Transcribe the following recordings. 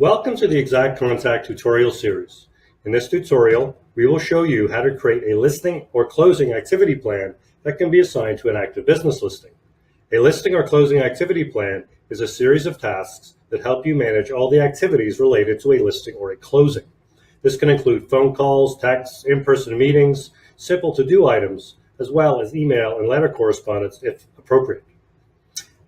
Welcome to the IXACT Contact tutorial series. In this tutorial, we will show you how to create a listing or closing activity plan that can be assigned to an active business listing. A listing or closing activity plan is a series of tasks that help you manage all the activities related to a listing or a closing. This can include phone calls, texts, in-person meetings, simple to-do items, as well as email and letter correspondence if appropriate.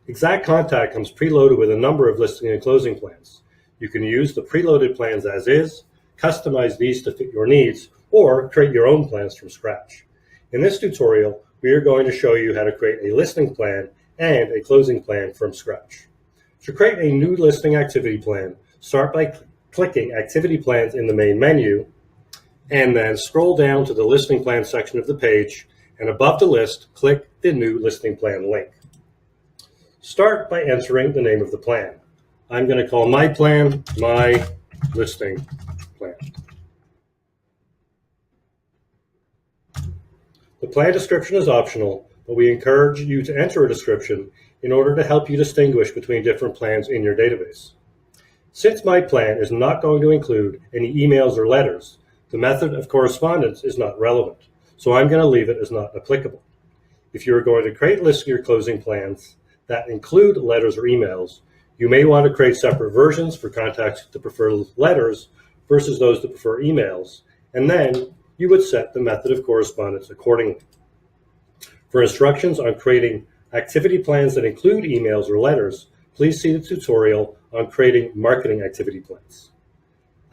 IXACT Contact comes preloaded with a number of listing and closing plans. You can use the preloaded plans as is, customize these to fit your needs, or create your own plans from scratch. In this tutorial, we are going to show you how to create a listing plan and a closing plan from scratch. To create a new listing activity plan, start by clicking Activity Plans in the main menu, and then scroll down to the Listing Plan section of the page, and above the list, click the New Listing Plan link. Start by entering the name of the plan. I'm going to call my plan My Listing Plan. The plan description is optional, but we encourage you to enter a description in order to help you distinguish between different plans in your database. Since my plan is not going to include any emails or letters, the method of correspondence is not relevant, so I'm going to leave it as not applicable. If you are going to create listing or closing plans that include letters or emails, you may want to create separate versions for contacts that prefer letters versus those that prefer emails, and then you would set the method of correspondence accordingly. For instructions on creating activity plans that include emails or letters, please see the tutorial on creating marketing activity plans.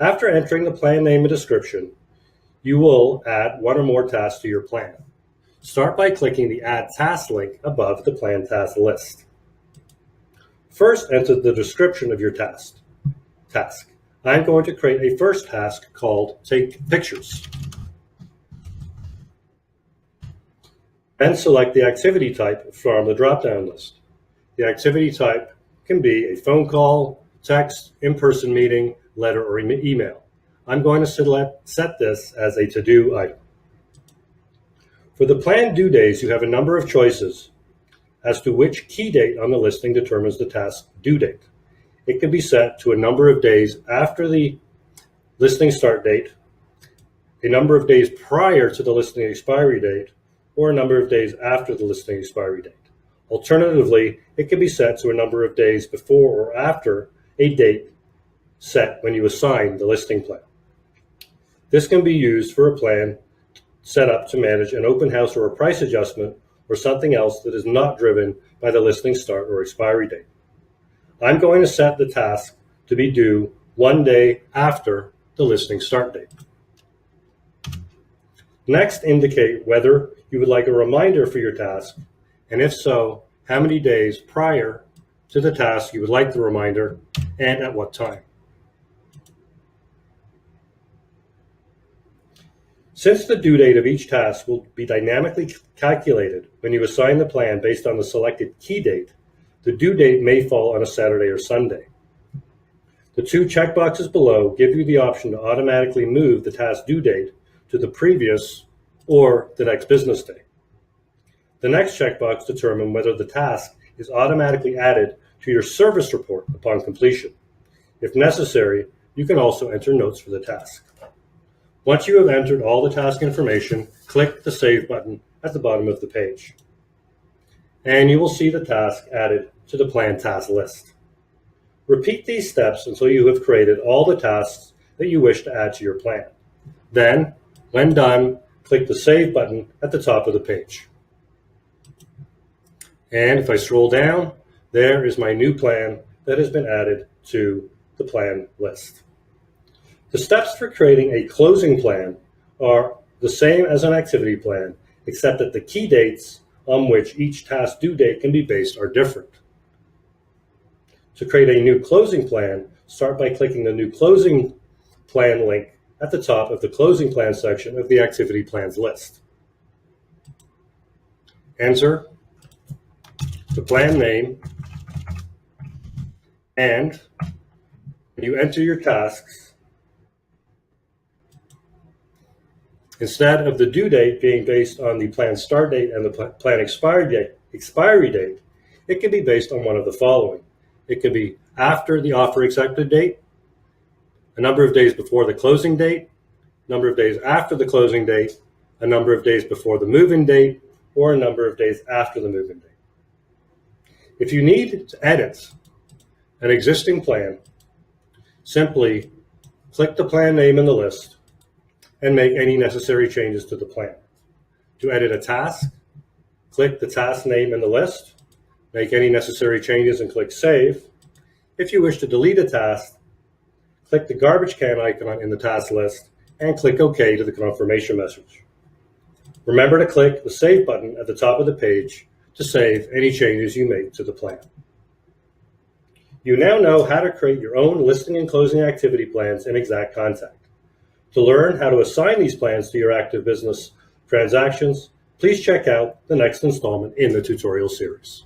After entering the plan name and description, you will add one or more tasks to your plan. Start by clicking the Add Task link above the Plan Task list. First, enter the description of your task. I'm going to create a first task called Take Pictures. Then select the activity type from the drop-down list. The activity type can be a phone call, text, in-person meeting, letter, or email. I'm going to set this as a to-do item. For the planned due days, you have a number of choices as to which key date on the listing determines the task due date. It can be set to a number of days after the listing start date, a number of days prior to the listing expiry date, or a number of days after the listing expiry date. Alternatively, it can be set to a number of days before or after a date set when you assign the listing plan. This can be used for a plan set up to manage an open house or a price adjustment or something else that is not driven by the listing start or expiry date. I'm going to set the task to be due one day after the listing start date. Next, indicate whether you would like a reminder for your task, and if so, how many days prior to the task you would like the reminder and at what time. Since the due date of each task will be dynamically calculated when you assign the plan based on the selected key date, the due date may fall on a Saturday or Sunday. The two checkboxes below give you the option to automatically move the task due date to the previous or the next business day. The next checkbox determines whether the task is automatically added to your service report upon completion. If necessary, you can also enter notes for the task. Once you have entered all the task information, click the Save button at the bottom of the page, and you will see the task added to the Plan Task list. Repeat these steps until you have created all the tasks that you wish to add to your plan. Then, when done, click the Save button at the top of the page. And if I scroll down, there is my new plan that has been added to the plan list. The steps for creating a closing plan are the same as an activity plan, except that the key dates on which each task due date can be based are different. To create a new closing plan, start by clicking the New Closing Plan link at the top of the Closing Plan section of the Activity Plans list. Enter the plan name, and when you enter your tasks, instead of the due date being based on the plan start date and the plan expiry date, it can be based on one of the following. It can be after the offer accepted date, a number of days before the closing date, a number of days after the closing date, a number of days before the move-in date, or a number of days after the move-in date. If you need to edit an existing plan, simply click the plan name in the list and make any necessary changes to the plan. To edit a task, click the task name in the list, make any necessary changes and click Save. If you wish to delete a task, click the garbage can icon in the task list and click OK to the confirmation message. Remember to click the Save button at the top of the page to save any changes you make to the plan. You now know how to create your own listing and closing activity plans in IXACT Contact. To learn how to assign these plans to your active business transactions, please check out the next installment in the tutorial series.